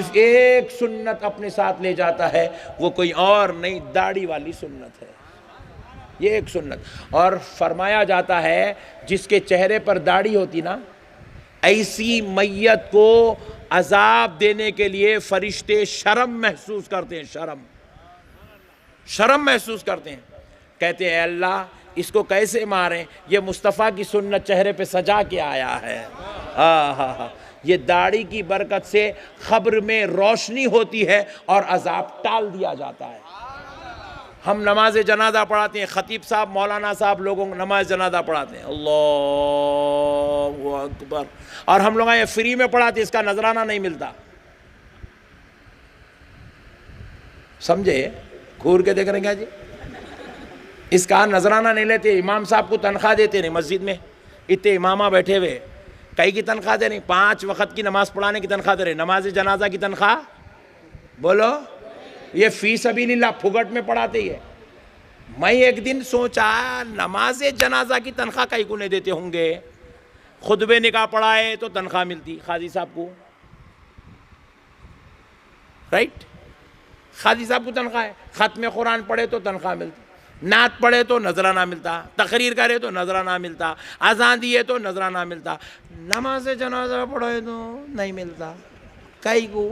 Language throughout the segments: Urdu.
صرف ایک سنت اپنے ساتھ لے جاتا ہے، وہ کوئی اور نہیں، داڑھی والی سنت ہے، یہ ایک سنت۔ اور فرمایا جاتا ہے جس کے چہرے پر داڑھی ہوتی نا، ایسی میت کو عذاب دینے کے لیے فرشتے شرم محسوس کرتے ہیں، شرم محسوس کرتے ہیں، کہتے ہیں اے اللہ اس کو کیسے ماریں، یہ مصطفیٰ کی سنت چہرے پہ سجا کے آیا ہے۔ یہ داڑھی کی برکت سے قبر میں روشنی ہوتی ہے اور عذاب ٹال دیا جاتا ہے۔ ہم نماز جنازہ پڑھاتے ہیں، خطیب صاحب مولانا صاحب لوگوں کو نماز جنازہ پڑھاتے ہیں، اللہ اکبر، اور ہم لوگ یہ فری میں پڑھاتے ہیں، اس کا نذرانہ نہیں ملتا، سمجھے؟ گھور کے دیکھ رہے ہیں کیا جی؟ اس کا نذرانہ نہیں لیتے، امام صاحب کو تنخواہ دیتے نہیں، مسجد میں اتنے امامہ بیٹھے ہوئے، کئی کی تنخواہ دے نہیں، 5 وقت کی نماز پڑھانے کی تنخواہ دے رہے، نماز جنازہ کی تنخواہ بولو، یہ فی سبیل اللہ پھگٹ میں پڑھاتے ہی ہے۔ میں ایک دن سوچا نماز جنازہ کی تنخواہ کئی کو نہیں دیتے ہوں گے، خطبے نکاح پڑھائے تو تنخواہ ملتی قاضی صاحب کو، رائٹ؟ قاضی صاحب کو تنخواہ ہے، ختم قرآن پڑھے تو تنخواہ ملتی، نعت پڑھے تو نذرانہ ملتا، تقریر کرے تو نذرانہ ملتا، اذان دیے تو نذرانہ ملتا، نماز جنازہ پڑھے تو نہیں ملتا، کئی کو؟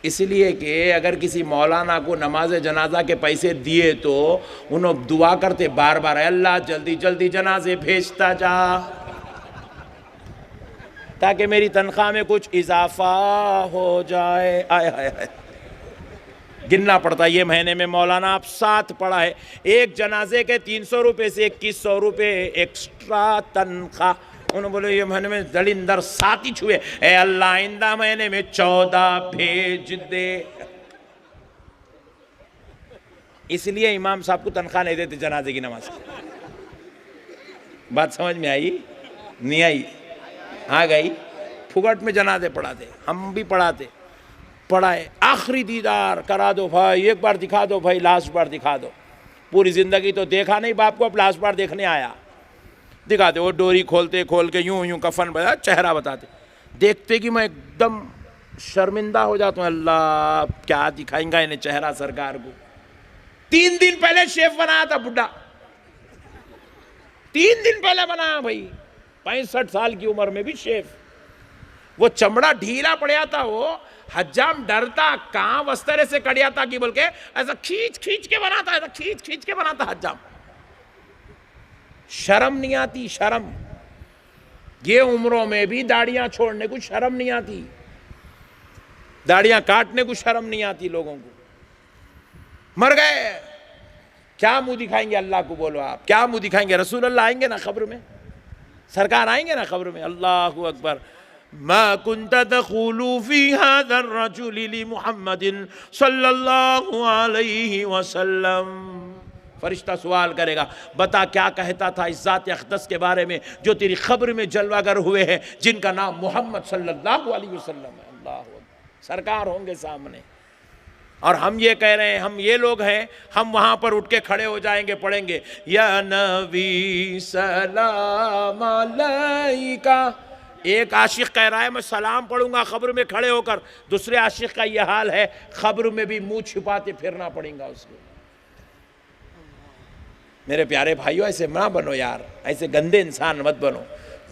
اس لیے کہ اگر کسی مولانا کو نماز جنازہ کے پیسے دیے تو انہوں دعا کرتے بار بار، اے اللہ جلدی جلدی جنازے بھیجتا جا تاکہ میری تنخواہ میں کچھ اضافہ ہو جائے۔ آئے ہائے ہائے، گننا پڑتا ہے، یہ مہینے میں مولانا آپ 7 پڑھا ہے، ایک جنازے کے 300 روپے سے 2100 روپے ایکسٹرا تنخواہ، انہوں بولے یہ مہینے میں دلندر 7 ہی چھوئے، اے اللہ آئندہ مہینے میں 14 بھیج دے۔ اس لیے امام صاحب کو تنخواہ نہیں دیتے جنازے کی نماز۔ بات سمجھ میں آئی؟ نہیں آئی؟ آ گئی؟ پھگٹ میں جنازے پڑھاتے، ہم بھی پڑھائے، آخری دیدار کرا دو بھائی، ایک بار دکھا دو بھائی، لاسٹ بار دکھا دو، پوری زندگی تو دیکھا نہیں باپ کو، اب لاسٹ بار دیکھنے آیا، دکھاتے، وہ ڈوری کھول کے یوں کفن بتا، چہرہ بتاتے، دیکھتے کہ میں ایک دم شرمندہ ہو جاتا ہوں، اللہ کیا دکھائیں گا انہیں چہرہ سرکار کو۔ 3 دن پہلے شیف بنایا تھا بڈھا، 3 دن پہلے بنایا بھائی، 65 سال کی عمر میں بھی شیف، وہ چمڑا ڈھیلا پڑیا تھا، وہ حجام ڈرتا کہاں وسترے سے کڑیا تھا کہ بول کے ایسا کھینچ کے بناتا حجام، شرم نہیں آتی، شرم، یہ عمروں میں بھی داڑیاں چھوڑنے کو شرم نہیں آتی، داڑیاں کاٹنے کو شرم نہیں آتی لوگوں کو، مر گئے کیا منہ دکھائیں گے اللہ کو؟ بولو آپ کیا منہ دکھائیں گے؟ رسول اللہ آئیں گے نا قبر میں، سرکار آئیں گے نا قبر میں، اللہ اکبر، ما كنت تقول في هذا الرجل لمحمد صلی اللہ علیہ وسلم، فرشتہ سوال کرے گا، بتا کیا کہتا تھا اس ذات اقدس کے بارے میں جو تیری قبر میں جلوہ گر ہوئے ہیں، جن کا نام محمد صلی اللہ علیہ وسلم ہے۔ اللہ اکبر، سرکار ہوں گے سامنے، اور ہم یہ کہہ رہے ہیں، ہم یہ لوگ ہیں، ہم وہاں پر اٹھ کے کھڑے ہو جائیں گے، پڑھیں گے یا نبی سلام علیکہ، ایک عاشق کہہ رہا ہے میں سلام پڑھوں گا قبر میں کھڑے ہو کر، دوسرے عاشق کا یہ حال ہے، قبر میں بھی منہ چھپاتے پھرنا پڑیں گا اس کو۔ میرے پیارے بھائیو ایسے نہ بنو یار، ایسے گندے انسان مت بنو،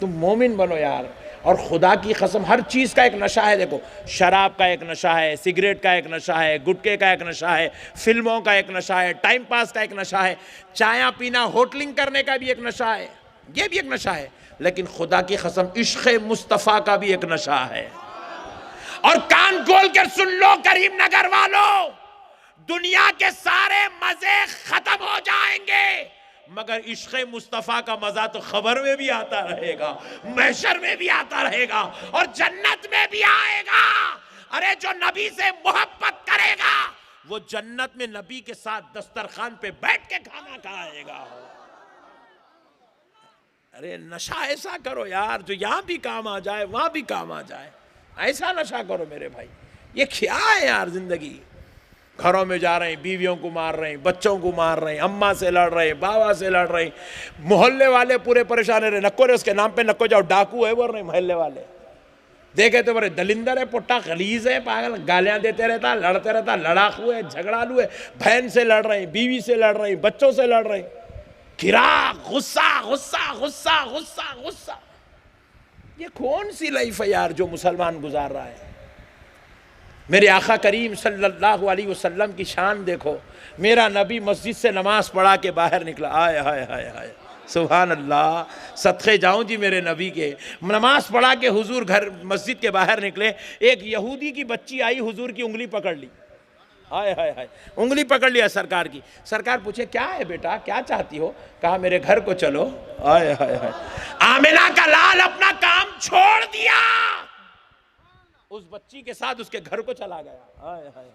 تم مومن بنو یار۔ اور خدا کی قسم ہر چیز کا ایک نشہ ہے، دیکھو شراب کا ایک نشہ ہے، سگریٹ کا ایک نشہ ہے، گٹکے کا ایک نشہ ہے، فلموں کا ایک نشہ ہے، ٹائم پاس کا ایک نشہ ہے، چائے پینا ہوٹلنگ کرنے کا بھی ایک نشہ ہے، یہ بھی ایک نشہ ہے، لیکن خدا کی قسم عشق مصطفیٰ کا بھی ایک نشہ ہے۔ اور کان کھول کر سن لو کریم نگر والو، دنیا کے سارے مزے ختم ہو جائیں گے مگر عشق مصطفیٰ کا مزہ تو خبر میں بھی آتا رہے گا، محشر میں بھی آتا رہے گا، اور جنت میں بھی آئے گا۔ ارے جو نبی سے محبت کرے گا وہ جنت میں نبی کے ساتھ دسترخوان پہ بیٹھ کے کھانا کھائے گا۔ ارے نشہ ایسا کرو یار جو یہاں بھی کام آ جائے وہاں بھی کام آ جائے، ایسا نشہ کرو میرے بھائی۔ یہ کیا ہے یار زندگی؟ گھروں میں جا رہے ہیں، بیویوں کو مار رہے ہیں، بچوں کو مار رہے ہیں، اماں سے لڑ رہے ہیں، بابا سے لڑ رہے ہیں، محلے والے پورے پریشان رہے، نکو رہے اس کے نام پہ نکو جاؤ، ڈاکو ہے بول رہے ہیں محلے والے، دیکھے تو بڑے دلندر ہے، پٹا غلیظ ہے، پاگل، گالیاں دیتے رہتا، لڑتے رہتا، لڑاکو ہے، جھگڑالو ہے، بہن سے لڑ رہے ہیں، بیوی سے لڑ رہے ہیں، بچوں سے لڑ رہے ہیں، گھرا، غصہ غصہ غصہ غصہ غصہ. یہ کون سی لائف ہے یار جو مسلمان گزار رہا ہے؟ میرے آقا کریم صلی اللہ علیہ وسلم کی شان دیکھو. میرا نبی مسجد سے نماز پڑھا کے باہر نکلا، آئے ہائے ہائے ہائے، سبحان اللہ، صدقے جاؤں جی میرے نبی کے. نماز پڑھا کے حضور گھر مسجد کے باہر نکلے، ایک یہودی کی بچی آئی، حضور کی انگلی پکڑ لی، ہائے ہائے ہائے، انگلی پکڑ لیا سرکار کی. سرکار پوچھے کیا ہے بیٹا، کیا چاہتی ہو؟ کہا میرے گھر کو چلو. ہائے ہائے ہائے، آمنہ کا لال اپنا کام چھوڑ دیا، اس بچی کے ساتھ اس کے گھر کو چلا گیا. ہائے ہائے،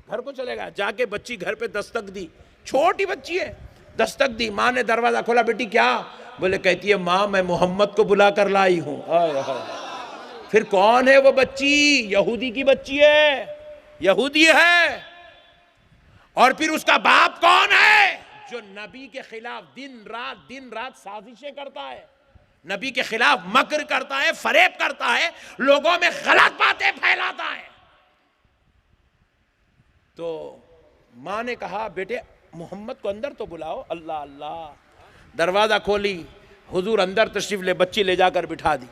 گھر کو چلے گا، جا کے بچی گھر پہ دستک دی، چھوٹی بچی ہے، دستک دی. ماں نے دروازہ کھولا، بیٹی کیا؟ بولے کہتی ہے ماں میں محمد کو بلا کر لائی ہوں. ہائے ہائے، پھر کون ہے وہ بچی؟ یہودی کی بچی ہے، یہودی ہے. اور پھر اس کا باپ کون ہے؟ جو نبی کے خلاف دن رات سازشیں کرتا ہے، نبی کے خلاف مکر کرتا ہے، فریب کرتا ہے، لوگوں میں غلط باتیں پھیلاتا ہے. تو ماں نے کہا بیٹے محمد کو اندر تو بلاؤ. اللہ اللہ، دروازہ کھولی، حضور اندر تشریف لے، بچی لے جا کر بٹھا دی.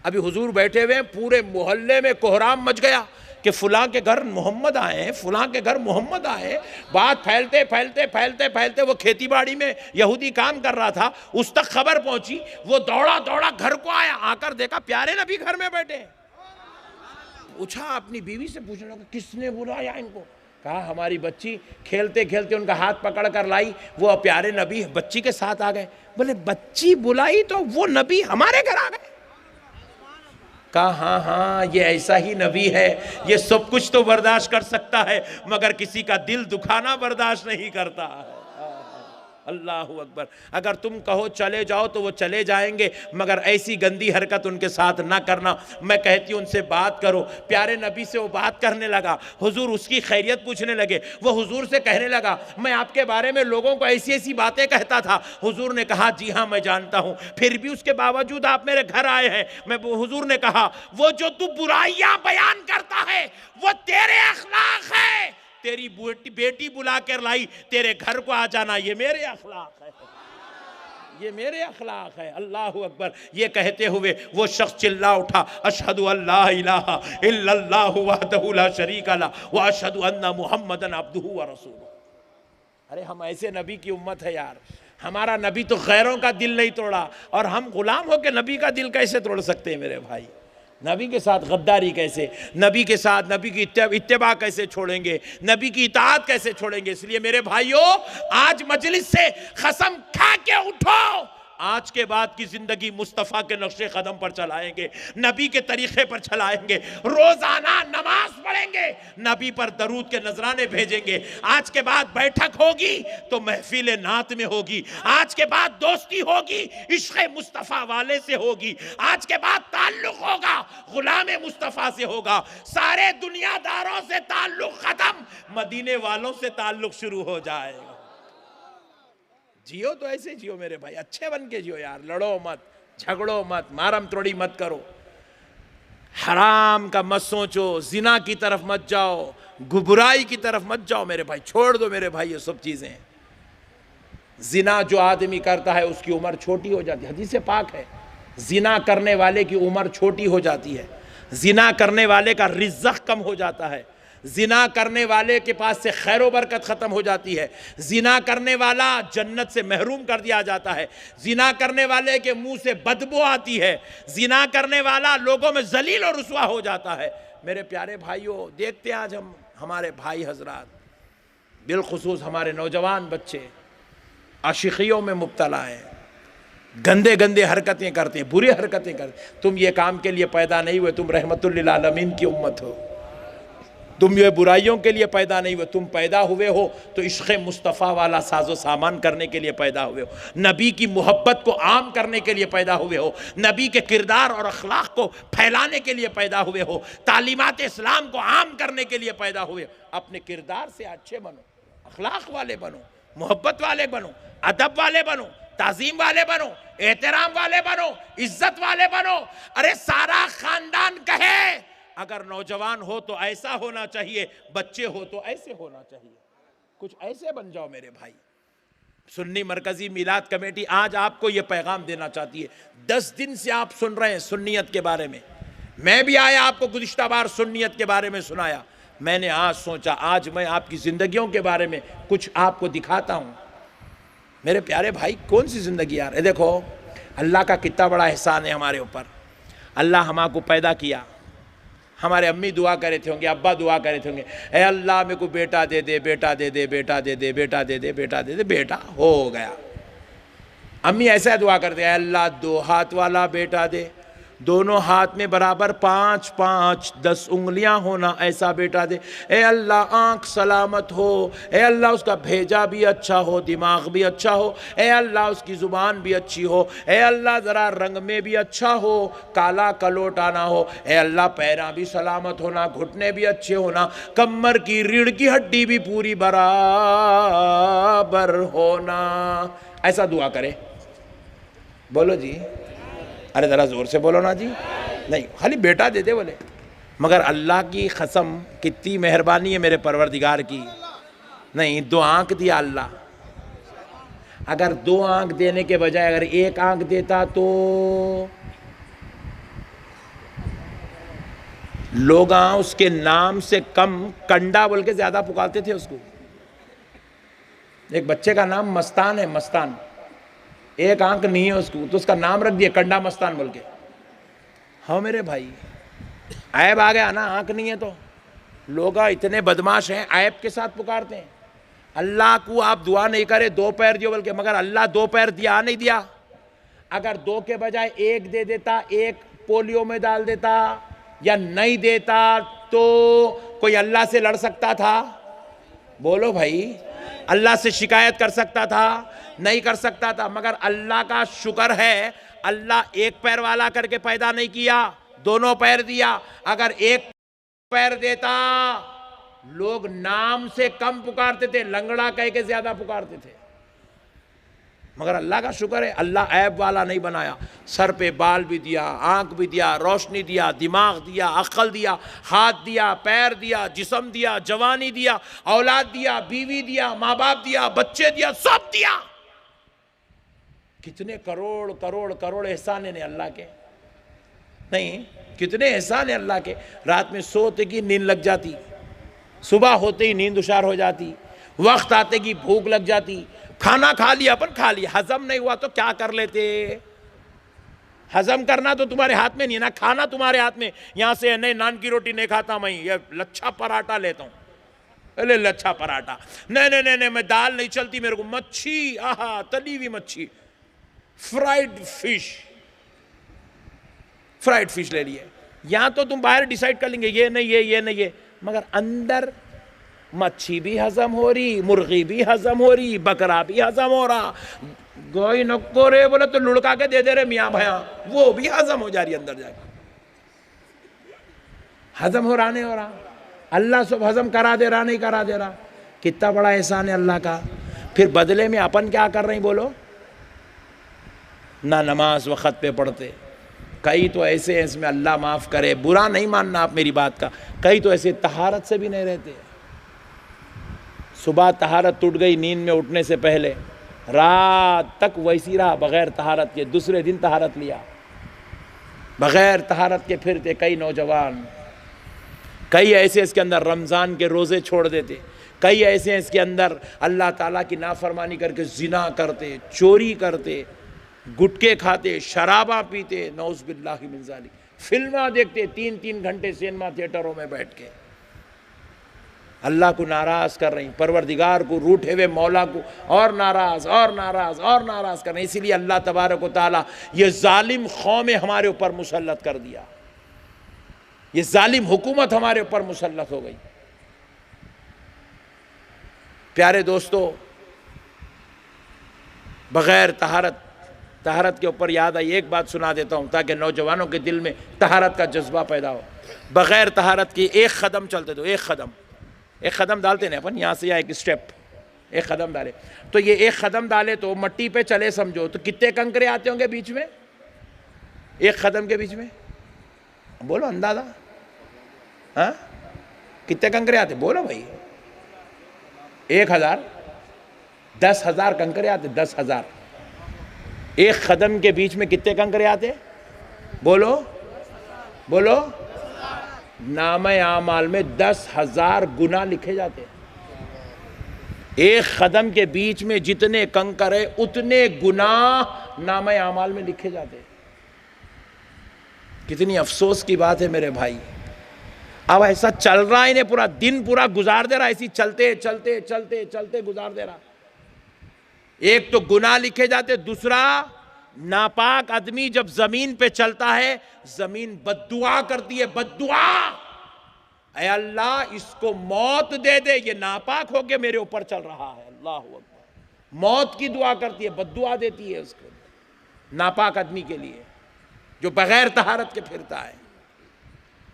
ابھی حضور بیٹھے ہوئے، پورے محلے میں کوہرام مچ گیا کہ فلاں کے گھر محمد آئے ہیں، فلاں کے گھر محمد آئے. بات پھیلتے پھیلتے پھیلتے پھیلتے وہ کھیتی باڑی میں یہودی کام کر رہا تھا، اس تک خبر پہنچی. وہ دوڑا دوڑا گھر کو آیا، آ کر دیکھا پیارے نبی گھر میں بیٹھے. پوچھا، اپنی بیوی سے پوچھنے لگا کس نے بلایا ان کو؟ کہا ہماری بچی کھیلتے کھیلتے ان کا ہاتھ پکڑ کر لائی، وہ پیارے نبی بچی کے ساتھ آ گئے. بولے بچی بلائی تو وہ نبی ہمارے گھر آ گئے؟ کہا ہاں ہاں، یہ ایسا ہی نبی ہے، یہ سب کچھ تو برداشت کر سکتا ہے مگر کسی کا دل دکھانا برداشت نہیں کرتا ہے. اللہ اکبر. اگر تم کہو چلے جاؤ تو وہ چلے جائیں گے، مگر ایسی گندی حرکت ان کے ساتھ نہ کرنا. میں کہتی ہوں ان سے بات کرو. پیارے نبی سے وہ بات کرنے لگا، حضور اس کی خیریت پوچھنے لگے. وہ حضور سے کہنے لگا میں آپ کے بارے میں لوگوں کو ایسی ایسی باتیں کہتا تھا. حضور نے کہا جی ہاں میں جانتا ہوں، پھر بھی اس کے باوجود آپ میرے گھر آئے ہیں. حضور نے کہا وہ جو تو برائیاں بیان کرتا ہے وہ تیرے اخلاق ہے. تیری بیٹی بلا کر لائی، تیرے گھر کو آ جانا یہ میرے اخلاق ہے، یہ میرے اخلاق ہے. اللہ اکبر. یہ کہتے ہوئے وہ شخص چلا اٹھا، اشہد ان لا الہ الا اللہ وحدہ لا شریک لہ واشہد ان محمدًا عبدہ ورسولہ. ارے ہم ایسے نبی کی امت ہے یار. ہمارا نبی تو غیروں کا دل نہیں توڑا، اور ہم غلام ہو کے نبی کا دل کیسے توڑ سکتے ہیں میرے بھائی؟ نبی کے ساتھ غداری کیسے، نبی کے ساتھ نبی کی اتباع کیسے چھوڑیں گے، نبی کی اطاعت کیسے چھوڑیں گے؟ اس لیے میرے بھائیوں آج مجلس سے قسم کھا کے اٹھو، آج کے بعد کی زندگی مصطفیٰ کے نقش قدم پر چلائیں گے، نبی کے طریقے پر چلائیں گے، روزانہ نماز پڑھیں گے، نبی پر درود کے نذرانے بھیجیں گے. آج کے بعد بیٹھک ہوگی تو محفل نعت میں ہوگی، آج کے بعد دوستی ہوگی عشق مصطفیٰ والے سے ہوگی، آج کے بعد تعلق ہوگا غلام مصطفیٰ سے ہوگا. سارے دنیا داروں سے تعلق ختم، مدینے والوں سے تعلق شروع ہو جائے گا. جیو تو ایسے جیو میرے بھائی، اچھے بن کے جیو یار. لڑو مت، جھگڑو مت، مارم توڑی مت کرو، حرام کا مت سوچو، زنا کی طرف مت جاؤ، برائی کی طرف مت جاؤ میرے بھائی. چھوڑ دو میرے بھائی یہ سب چیزیں. زنا جو آدمی کرتا ہے اس کی عمر چھوٹی ہو جاتی ہے، حدیث پاک ہے. زنا کرنے والے کی عمر چھوٹی ہو جاتی ہے، زنا کرنے والے کا رزق کم ہو جاتا ہے، زنا کرنے والے کے پاس سے خیر و برکت ختم ہو جاتی ہے، زنا کرنے والا جنت سے محروم کر دیا جاتا ہے، زنا کرنے والے کے منہ سے بدبو آتی ہے، زنا کرنے والا لوگوں میں ذلیل و رسوا ہو جاتا ہے. میرے پیارے بھائیوں دیکھتے ہیں آج ہم ہمارے بھائی حضرات، بالخصوص ہمارے نوجوان بچے عاشقیوں میں مبتلا ہیں، گندے گندے حرکتیں کرتے ہیں، بری حرکتیں کرتے ہیں. تم یہ کام کے لیے پیدا نہیں ہوئے، تم رحمت للعالمین کی امت ہو. تم یہ برائیوں کے لیے پیدا نہیں ہوئے، تم پیدا ہوئے ہو تو عشق مصطفیٰ والا ساز و سامان کرنے کے لیے پیدا ہوئے ہو، نبی کی محبت کو عام کرنے کے لیے پیدا ہوئے ہو، نبی کے کردار اور اخلاق کو پھیلانے کے لیے پیدا ہوئے ہو، تعلیمات اسلام کو عام کرنے کے لیے پیدا ہوئے ہو. اپنے کردار سے اچھے بنو، اخلاق والے بنو، محبت والے بنو، ادب والے بنو. تعظیم والے بنو، احترام والے بنو، عزت والے بنو. ارے سارا خاندان کہے اگر نوجوان ہو تو ایسا ہونا چاہیے، بچے ہو تو ایسے ہونا چاہیے. کچھ ایسے بن جاؤ میرے بھائی. سنی مرکزی میلاد کمیٹی آج آپ کو یہ پیغام دینا چاہتی ہے. 10 دن سے آپ سن رہے ہیں سنیت کے بارے میں. میں بھی آیا آپ کو گزشتہ بار سنیت کے بارے میں سنایا. میں نے آج سوچا آج میں آپ کی زندگیوں کے بارے میں کچھ آپ کو دکھاتا ہوں. میرے پیارے بھائی کون سی زندگی یار. دیکھو اللہ کا کتنا بڑا احسان ہے ہمارے اوپر. اللہ ہمارے کو پیدا کیا. ہمارے امی دعا کرے تھے ہوں گے، ابا دعا کرے تھے ہوں گے، اے اللہ میرے کو بیٹا دے دے، بیٹا دے دے، بیٹا دے دے، بیٹا دے دے، بیٹا دے دے. بیٹا ہو گیا. امی ایسا دعا کرتے ہیں، اے اللہ 2 ہاتھ والا بیٹا دے، دونوں ہاتھ میں برابر 5 5 10 انگلیاں ہونا ایسا بیٹا دے. اے اللہ آنکھ سلامت ہو، اے اللہ اس کا بھیجا بھی اچھا ہو، دماغ بھی اچھا ہو، اے اللہ اس کی زبان بھی اچھی ہو، اے اللہ ذرا رنگ میں بھی اچھا ہو، کالا کلوٹا نہ ہو، اے اللہ پیراں بھی سلامت ہونا، گھٹنے بھی اچھے ہونا، کمر کی ریڑھ کی ہڈی بھی پوری برابر ہونا. ایسا دعا کرے. بولو جی. ارے ذرا زور سے بولو نا جی. نہیں خالی بیٹا دے دے بولے. مگر اللہ کی قسم کتنی مہربانی ہے میرے پروردگار کی. نہیں 2 آنکھ دیا اللہ. اگر 2 آنکھ دینے کے بجائے اگر 1 آنکھ دیتا تو لوگ اس کے نام سے کم کنڈا بول کے زیادہ پکارتے تھے اس کو. ایک بچے کا نام مستان ہے، مستان. 1 آنکھ نہیں ہے اس کو تو اس کا نام رکھ دیا کنڈا مستان بول کے. ہاں میرے بھائی عیب آ گیا نا. آنکھ نہیں ہے تو لوگ اتنے بدماش ہیں عیب کے ساتھ پکارتے ہیں. اللہ کو آپ دعا نہیں کرے 2 پیر دیو بول کے، مگر اللہ 2 پیر دیا نہیں دیا. اگر 2 کے بجائے 1 دے دیتا، 1 پولیو میں ڈال دیتا یا نہیں دیتا تو کوئی اللہ سے لڑ سکتا تھا؟ بولو بھائی. اللہ سے شکایت کر سکتا تھا؟ نہیں کر سکتا تھا. مگر اللہ کا شکر ہے اللہ 1 پیر والا کر کے پیدا نہیں کیا، 2 پیر دیا. اگر 1 پیر دیتا لوگ نام سے کم پکارتے تھے، لنگڑا کہہ کے زیادہ پکارتے تھے. مگر اللہ کا شکر ہے اللہ عیب والا نہیں بنایا. سر پہ بال بھی دیا، آنکھ بھی دیا، روشنی دیا، دماغ دیا، عقل دیا، ہاتھ دیا، پیر دیا، جسم دیا، جوانی دیا، اولاد دیا، بیوی دیا، ماں باپ دیا، بچے دیا، سب دیا. کتنے کروڑ کروڑ کروڑ احسان ہیں اللہ کے. نہیں کتنے احسان ہیں اللہ کے. رات میں سوتے کی نیند لگ جاتی، صبح ہوتے ہی نیند اشار ہو جاتی، وقت آتے کی بھوک لگ جاتی. کھانا کھا لیا اپن کھا لیا، ہضم نہیں ہوا تو کیا کر لیتے؟ ہضم کرنا تو تمہارے ہاتھ میں نہیں نا، کھانا تمہارے ہاتھ میں. یہاں سے نہیں نان کی روٹی نہیں کھاتا میں، یہ لچھا پراٹھا لیتا ہوں. ارے لچھا پراٹھا نہیں میں دال نہیں چلتی میرے کو، مچھی، آہا تلی ہوئی مچھی، فرائیڈ فش لے لیے. یہاں تو تم باہر ڈیسائیڈ کر لیں گے یہ نہیں یہ نہیں یہ، مگر اندر مچھی بھی ہضم ہو رہی، مرغی بھی ہضم ہو رہی، بکرا بھی ہضم ہو رہا. گوئی نکو رے بولے تو لڑکا کے دے دے رہے میاں بھیاں، وہ بھی ہضم ہو جا رہی اندر جا کے. ہضم ہو رہا نہیں ہو رہا. اللہ سب ہضم کرا دے رہا نہیں کرا دے رہا. کتنا بڑا احسان ہے اللہ کا. پھر بدلے میں اپن کیا کر رہے ہیں بولو؟ نہ نماز وقت پہ پڑھتے. کئی تو ایسے ہیں اس میں اللہ معاف کرے، برا نہیں ماننا آپ میری بات کا، کئی تو ایسے طہارت سے بھی نہیں رہتے. صبح طہارت ٹوٹ گئی نیند میں اٹھنے سے پہلے، رات تک ویسی رہا بغیر طہارت کے. دوسرے دن طہارت لیا، بغیر طہارت کے پھرتے. کئی نوجوان، کئی ایسے اس کے اندر رمضان کے روزے چھوڑ دیتے. کئی ایسے اس کے اندر اللہ تعالیٰ کی نافرمانی کر کے زنا کرتے، چوری کرتے، گٹکے کھاتے، شرابہ پیتے، نعوذ باللہ من ذالک. فلمیں دیکھتے 3 گھنٹے سینما تھیٹروں میں بیٹھ کے. اللہ کو ناراض کر رہی، پروردگار کو، روٹھے ہوئے مولا کو اور ناراض اور ناراض اور ناراض کر رہی. اسی لیے اللہ تبارک و تعالیٰ یہ ظالم قوم ہمارے اوپر مسلط کر دیا. یہ ظالم حکومت ہمارے اوپر مسلط ہو گئی. پیارے دوستو، بغیر طہارت کے اوپر یاد آئی ایک بات سنا دیتا ہوں تاکہ نوجوانوں کے دل میں طہارت کا جذبہ پیدا ہو. بغیر طہارت کی 1 قدم چلتے تو 1 قدم ڈالتے ہیں اپن یہاں سے، یا 1 اسٹیپ ایک قدم ڈالے تو یہ ایک قدم ڈالے تو مٹی پہ چلے سمجھو تو کتنے کنکرے آتے ہوں گے بیچ میں ایک قدم کے بیچ میں بولو اندازہ ہاں کتنے کنکرے آتے بولو بھائی 1000 10,000 کنکرے آتے 10,000 ایک قدم کے بیچ میں کتنے کنکرے آتے بولو بولو نامہ اعمال میں 10,000 گناہ لکھے جاتے ایک قدم کے بیچ میں جتنے کنکر ہے اتنے گناہ نامہ اعمال میں لکھے جاتے کتنی افسوس کی بات ہے میرے بھائی اب ایسا چل رہا انہیں پورا دن پورا گزار دے رہا ایسی چلتے چلتے چلتے چلتے گزار دے رہا ایک تو گناہ لکھے جاتے دوسرا ناپاک آدمی جب زمین پہ چلتا ہے زمین بددعا کرتی ہے بددعا اے اللہ اس کو موت دے دے یہ ناپاک ہو کے میرے اوپر چل رہا ہے اللہ اکبر موت کی دعا کرتی ہے بددعا دیتی ہے اس کو ناپاک آدمی کے لیے جو بغیر طہارت کے پھرتا ہے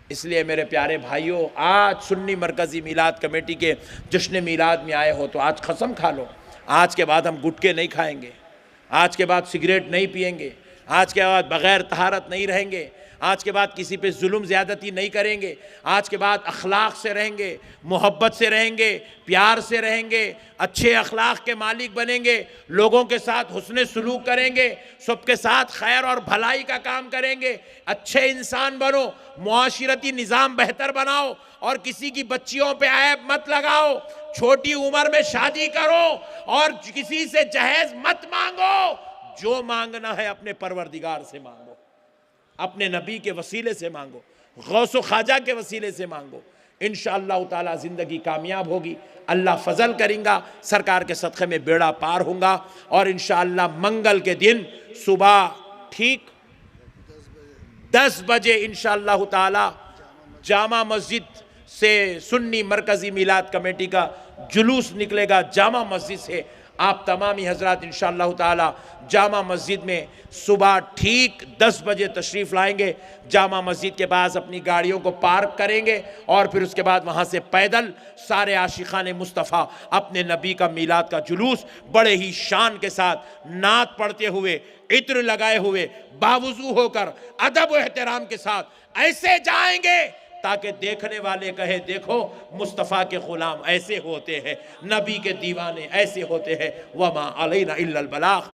اس لیے میرے پیارے بھائیوں آج سنی مرکزی میلاد کمیٹی کے جشن میلاد میں آئے ہو تو آج قسم کھا لو آج کے بعد ہم گٹکے نہیں کھائیں گے آج کے بعد سگریٹ نہیں پئیں گے آج کے بعد بغیر طہارت نہیں رہیں گے آج کے بعد کسی پہ ظلم زیادتی نہیں کریں گے آج کے بعد اخلاق سے رہیں گے محبت سے رہیں گے پیار سے رہیں گے اچھے اخلاق کے مالک بنیں گے لوگوں کے ساتھ حسن سلوک کریں گے سب کے ساتھ خیر اور بھلائی کا کام کریں گے اچھے انسان بنو معاشرتی نظام بہتر بناؤ اور کسی کی بچیوں پہ عیب مت لگاؤ چھوٹی عمر میں شادی کرو اور کسی سے جہیز مت مانگو جو مانگنا ہے اپنے پروردگار سے مانگو اپنے نبی کے وسیلے سے مانگو غوث و خواجہ کے وسیلے سے مانگو انشاءاللہ تعالی زندگی کامیاب ہوگی اللہ فضل کریں گا سرکار کے صدقے میں بیڑا پار ہوں گا اور انشاءاللہ منگل کے دن صبح ٹھیک 10 بجے انشاءاللہ تعالی جامع مسجد سے سنی مرکزی میلاد کمیٹی کا جلوس نکلے گا جامع مسجد سے آپ تمامی حضرات انشاءاللہ تعالی جامع مسجد میں صبح ٹھیک 10 بجے تشریف لائیں گے جامع مسجد کے پاس اپنی گاڑیوں کو پارک کریں گے اور پھر اس کے بعد وہاں سے پیدل سارے عاشقان مصطفیٰ اپنے نبی کا میلاد کا جلوس بڑے ہی شان کے ساتھ نعت پڑھتے ہوئے عطر لگائے ہوئے باوضو ہو کر ادب و احترام کے ساتھ ایسے جائیں گے تاکہ دیکھنے والے کہے دیکھو مصطفیٰ کے غلام ایسے ہوتے ہیں نبی کے دیوانے ایسے ہوتے ہیں وما علینا الا البلاغ